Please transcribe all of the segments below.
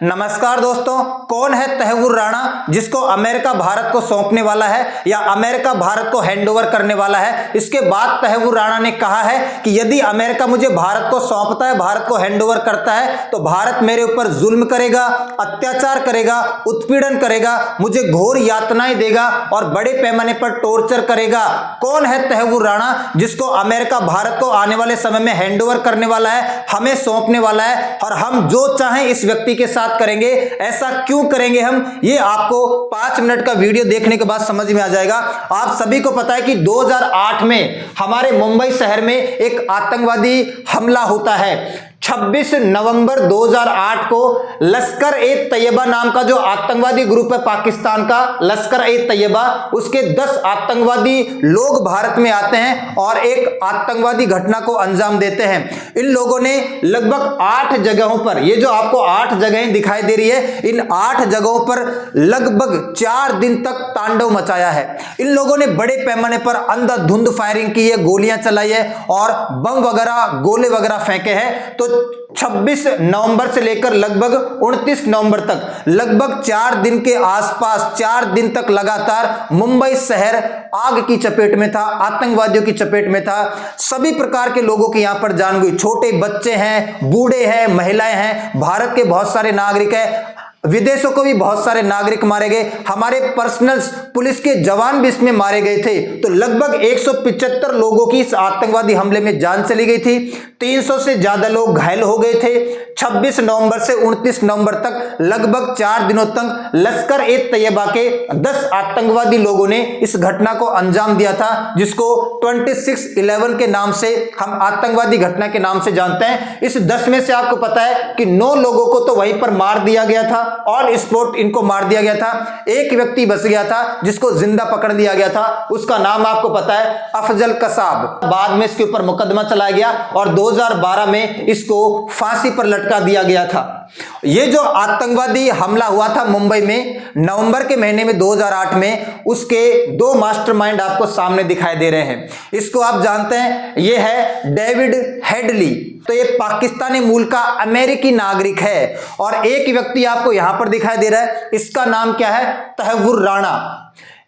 नमस्कार दोस्तों, कौन है तहव्वुर राणा जिसको अमेरिका भारत को सौंपने वाला है या अमेरिका भारत को हैंडओवर करने वाला है। इसके बाद तहव्वुर राणा ने कहा है कि यदि अमेरिका मुझे भारत को सौंपता है, भारत को हैंडओवर करता है तो भारत मेरे ऊपर जुल्म करेगा, अत्याचार करेगा, उत्पीड़न करेगा, मुझे घोर यातनाएं देगा और बड़े पैमाने पर टॉर्चर करेगा। कौन है तहव्वुर राणा जिसको अमेरिका भारत को आने वाले समय में हैंडओवर करने वाला है, हमें सौंपने वाला है और हम जो चाहें इस व्यक्ति के साथ करेंगे। ऐसा क्यों करेंगे हम, ये आपको 5 मिनट का वीडियो देखने के बाद समझ में आ जाएगा। आप सभी को पता है कि 2008 में हमारे मुंबई शहर में एक आतंकवादी हमला होता है। 26 नवंबर 2008 को लश्कर ए तैयबा नाम का जो आतंकवादी ग्रुप है पाकिस्तान का, लश्कर ए तैयबा, उसके 10 आतंकवादी लोग भारत में आते हैं और एक आतंकवादी घटना को अंजाम देते हैं। इन लोगों ने लगभग 8 जगहों पर, ये जो आपको 8 जगहें दिखाई दे रही है, इन 8 जगहों पर लगभग 4 दिन तक तांडव मचाया है। इन लोगों ने बड़े पैमाने पर अंधाधुंध फायरिंग की है, गोलियां चलाई है और बम वगैरह, गोले वगैरह फेंके हैं। तो 26 नवंबर से लेकर लगभग 29 नवंबर तक लगभग 4 दिन के आसपास, 4 दिन तक लगातार मुंबई शहर आग की चपेट में था, आतंकवादियों की चपेट में था। सभी प्रकार के लोगों की यहां पर जान गई। छोटे बच्चे हैं, बूढ़े हैं, महिलाएं हैं, भारत के बहुत सारे नागरिक हैं, विदेशों को भी बहुत सारे नागरिक मारे गए, हमारे पर्सनल पुलिस के जवान भी इसमें मारे गए थे। तो लगभग 175 लोगों की इस आतंकवादी हमले में जान चली गई थी। 300 से ज्यादा लोग घायल हो गए थे। 26 नवंबर से 29 नवंबर तक लगभग 4 दिनों तक लश्कर ए तैयबा के 10 आतंकवादी लोगों ने इस घटना को अंजाम दिया था, जिसको 26/11 के नाम से हम आतंकवादी घटना के नाम से जानते हैं। इस 10 में से आपको पता है कि 9 लोगों को तो वहीं पर मार दिया गया था, ऑन स्पॉट इनको मार दिया गया था। एक व्यक्ति बच गया था जिसको जिंदा पकड़ लिया गया था, उसका नाम आपको पता है, अफजल कसाब। बाद में इसके ऊपर मुकदमा चलाया गया और 2012 में इसको फांसी पर लटका दिया गया था। ये जो आतंकवादी हमला हुआ था मुंबई में नवंबर के महीने में 2008 में, उसके 2 मास्टरमाइंड आपको सामने दिखाई दे रहे हैं। इसको आप जानते हैं, ये है डेविड हेडली। तो ये पाकिस्तानी मूल का अमेरिकी नागरिक है और एक व्यक्ति आपको यहां पर दिखाई दे रहा है, इसका नाम क्या है, तहव्वुर राणा।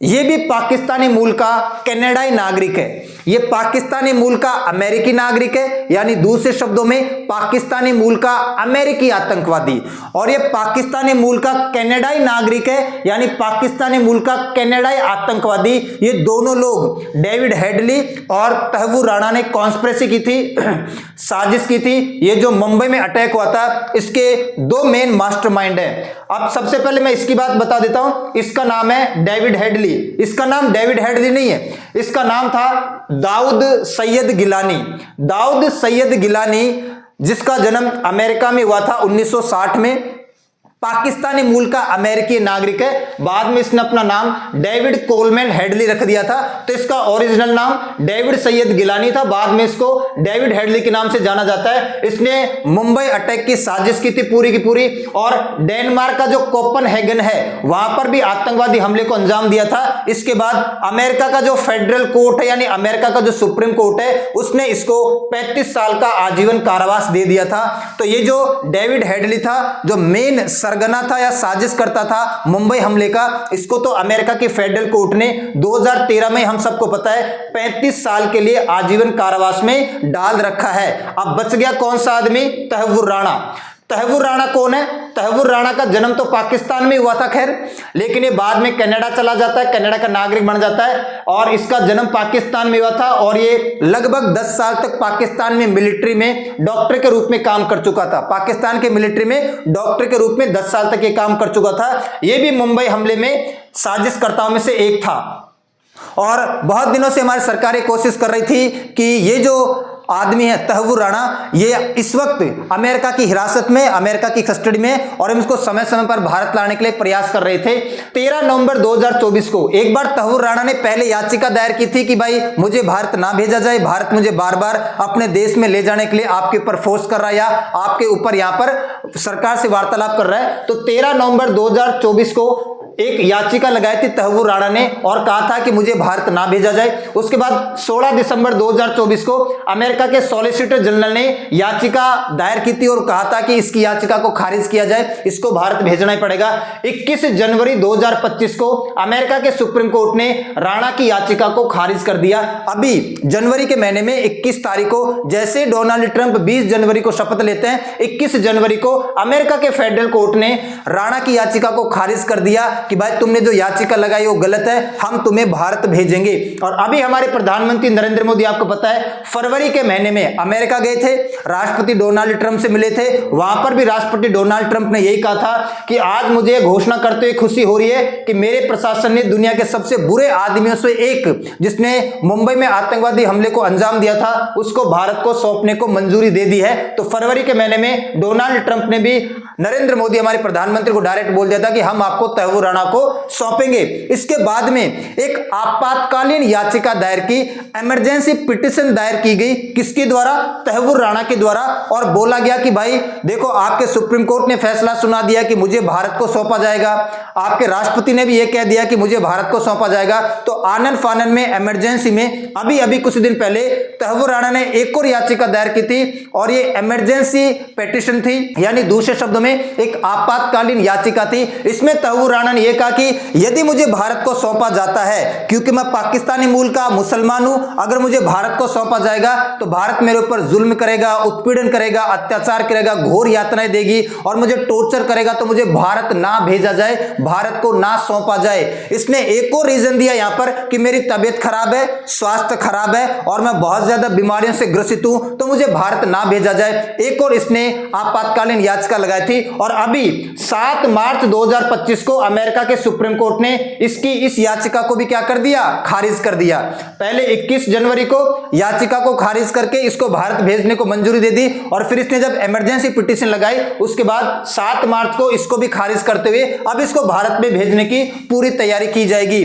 ये भी पाकिस्तानी मूल का कनाडाई नागरिक है। ये पाकिस्तानी मूल का अमेरिकी नागरिक है, यानी दूसरे शब्दों में पाकिस्तानी मूल का अमेरिकी आतंकवादी, और ये पाकिस्तानी मूल का कनाडाई नागरिक है, यानी पाकिस्तानी मूल का कनाडाई आतंकवादी। ये दोनों लोग, डेविड हेडली और तहव्वुर राणा ने कॉन्स्पिरेसी की थी, साजिश की थी। ये जो मुंबई में अटैक हुआ था, इसके 2 मेन मास्टरमाइंड हैं। अब सबसे पहले मैं इसकी बात बता देता हूं। इसका नाम है डेविड हेडली। इसका नाम डेविड हेडली नहीं है, इसका नाम था दाऊद सैयद गिलानी। दाऊद सैयद गिलानी, जिसका जन्म अमेरिका में हुआ था 1960 में, पाकिस्तानी मूल का अमेरिकी नागरिक है। बाद में इसने अपना नाम डेविड कोलमैन हेडली रख दिया था। तो इसका ओरिजिनल नाम डेविड सैयद गिलानी था, बाद में इसको डेविड हेडली के नाम से जाना जाता है। इसने मुंबई अटैक की साजिश की थी पूरी की पूरी, और डेनमार्क का जो कोपेनहेगन है वहां पर भी आतंकवादी हमले को अंजाम दिया था। इसके बाद अमेरिका का जो फेडरल कोर्ट है, यानी अमेरिका का जो सुप्रीम कोर्ट है, उसने इसको 35 साल का आजीवन कारावास दे दिया था। तो ये जो डेविड हेडली था, जो मेन सरगना था या साजिश करता था मुंबई हमले का, इसको तो अमेरिका के फेडरल कोर्ट ने 2013 में, हम सबको पता है, 35 साल के लिए आजीवन कारावास में डाल रखा है। अब बच गया कौन सा आदमी, तहव्वुर राणा। तहव्वुर राणा कौन है? तहव्वुर राणा का जन्म तो पाकिस्तान में हुआ था खैर, लेकिन ये बाद में कनाडा चला जाता है, कनाडा का नागरिक बन जाता है, और इसका जन्म पाकिस्तान में हुआ था और ये लगभग 10 साल तक पाकिस्तान में मिलिट्री में डॉक्टर के रूप में काम कर चुका था। पाकिस्तान के मिलिट्री में डॉक्टर के रूप में 10 साल तक ये काम कर चुका था। ये भी मुंबई हमले में साजिशकर्ताओं में से एक था और बहुत दिनों से हमारी सरकार कोशिश कर रही थी कि ये जो आदमी है तहव्वुर राणा, ये इस वक्त अमेरिका की हिरासत में, अमेरिका की कस्टडी में, और हम इसको समय समय पर भारत लाने के लिए प्रयास कर रहे थे। 13 नवंबर 2024 को एक बार तहव्वुर राणा ने पहले याचिका दायर की थी कि भाई मुझे भारत ना भेजा जाए, भारत मुझे बार बार अपने देश में ले जाने के लिए आपके ऊपर फोर्स कर रहा है या आपके ऊपर यहाँ पर सरकार से वार्तालाप कर रहा है। तो 13 नवंबर 2024 को एक याचिका लगाई थी तहव्वुर राणा ने और कहा था कि मुझे भारत ना भेजा जाए। उसके बाद 16 दिसंबर 2024 को अमेरिका के सॉलिसिटर जनरल ने याचिका दायर की थी और कहा था कि इसकी याचिका को खारिज किया जाए, इसको भारत भेजना ही पड़ेगा। 21 जनवरी 2025 को अमेरिका के सुप्रीम कोर्ट ने राणा की याचिका को खारिज कर दिया। अभी जनवरी के महीने में 21 तारीख को जैसे डोनाल्ड ट्रंप 20 जनवरी को शपथ लेते हैं, 21 जनवरी को अमेरिका के फेडरल कोर्ट ने राणा की याचिका को खारिज कर दिया कि भाई तुमने जो याचिका लगाई वो गलत है, हम तुम्हें भारत भेजेंगे। और अभी हमारे प्रधानमंत्री नरेंद्र मोदी, आपको पता है, फरवरी के महीने में अमेरिका गए थे, राष्ट्रपति डोनाल्ड ट्रंप से मिले थे। वहां पर भी राष्ट्रपति डोनाल्ड ट्रंप ने यही कहा था कि आज मुझे घोषणा करते हुए खुशी हो रही है कि मेरे प्रशासन ने दुनिया के सबसे बुरे आदमियों से एक, जिसने मुंबई में आतंकवादी हमले को अंजाम दिया था, उसको भारत को सौंपने को मंजूरी दे दी है। तो फरवरी के महीने में डोनाल्ड ट्रंप ने भी नरेंद्र मोदी हमारे प्रधानमंत्री को डायरेक्ट बोल दिया था कि हम आपको तहव्वुर राणा को सौंपेंगे। इसके बाद में एक आपातकालीन याचिका दायर की, इमरजेंसी पिटीशन दायर की गई, किसके द्वारा? तहव्वुर राणा के द्वारा। और बोला गया कि भाई देखो, आपके सुप्रीम कोर्ट ने फैसला सुना दिया कि मुझे भारत को सौंपा जाएगा, आपके राष्ट्रपति ने भी यह कह दिया कि मुझे भारत को सौंपा जाएगा। तो आनन फानन में, इमरजेंसी में अभी कुछ दिन पहले तहव्वुर राणा ने एक और याचिका दायर की थी और ये इमरजेंसी पिटीशन थी, यानी दूसरे शब्दों में एक आपातकालीन याचिका थी। इसमें तहव्वुर राणा ने यह कहा कि यदि मुझे भारत को सौंपा जाता है, क्योंकि मैं पाकिस्तानी मूल का मुसलमान हूं, अगर मुझे भारत को सौंपा जाएगा तो भारत मेरे ऊपर जुल्म करेगा, उत्पीड़न करेगा, अत्याचार करेगा, घोर यातनाएं देगी और मुझे टॉर्चर करेगा, तो मुझे भारत ना भेजा जाए, भारत को ना सौंपा जाए। इसने एक और रीजन दिया यहां पर कि मेरी तबीयत खराब है, स्वास्थ्य खराब है और मैं बहुत ज्यादा बीमारियों से ग्रसित हूं, तो मुझे भारत ना भेजा जाए। एक और इसने आपातकालीन याचिका लगाई थी। और अभी 7 मार्च 2025 को अमेरिका के सुप्रीम कोर्ट ने इस याचिका को भी क्या कर दिया? खारिज कर दिया। पहले 21 जनवरी को याचिका को खारिज करके इसको भारत भेजने को मंजूरी दे दी और फिर इसने जब इमरजेंसी पिटीशन लगाई, उसके बाद 7 मार्च को इसको भी खारिज करते हुए अब इसको भारत में भेजने की पूरी तैयारी की जाएगी।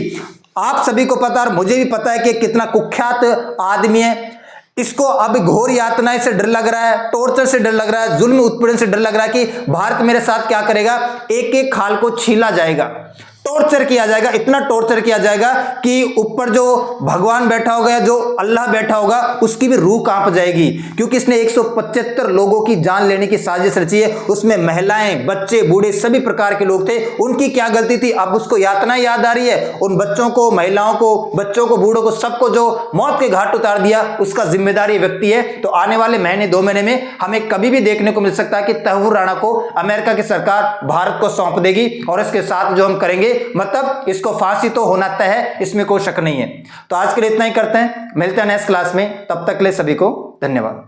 आप सभी को पता और मुझे भी पता है कि कितना कुख्यात आदमी है। इसको अब घोर यातनाएं से डर लग रहा है, टॉर्चर से डर लग रहा है, जुल्म उत्पीड़न से डर लग रहा है कि भारत मेरे साथ क्या करेगा, एक एक खाल को छीला जाएगा, टॉर्चर किया जाएगा, इतना टॉर्चर किया जाएगा कि ऊपर जो भगवान बैठा होगा या जो अल्लाह बैठा होगा उसकी भी रूह कांप जाएगी। क्योंकि इसने 175 लोगों की जान लेने की साजिश रची है। उसमें महिलाएं, बच्चे, बूढ़े सभी प्रकार के लोग थे। उनकी क्या गलती थी? अब उसको यातना याद आ रही है। उन बच्चों को, महिलाओं को, बच्चों को, बूढ़ों को, सबको जो मौत के घाट उतार दिया, उसका जिम्मेदारी व्यक्ति है। तो आने वाले महीने 2 महीने में हमें कभी भी देखने को मिल सकता है कि तहव्वुर राणा को अमेरिका की सरकार भारत को सौंप देगी और इसके साथ जो हम करेंगे, मतलब इसको फांसी तो होना तय है, इसमें कोई शक नहीं है। तो आज के लिए इतना ही करते हैं, मिलते हैं नेक्स्ट क्लास में। तब तक के लिए सभी को धन्यवाद।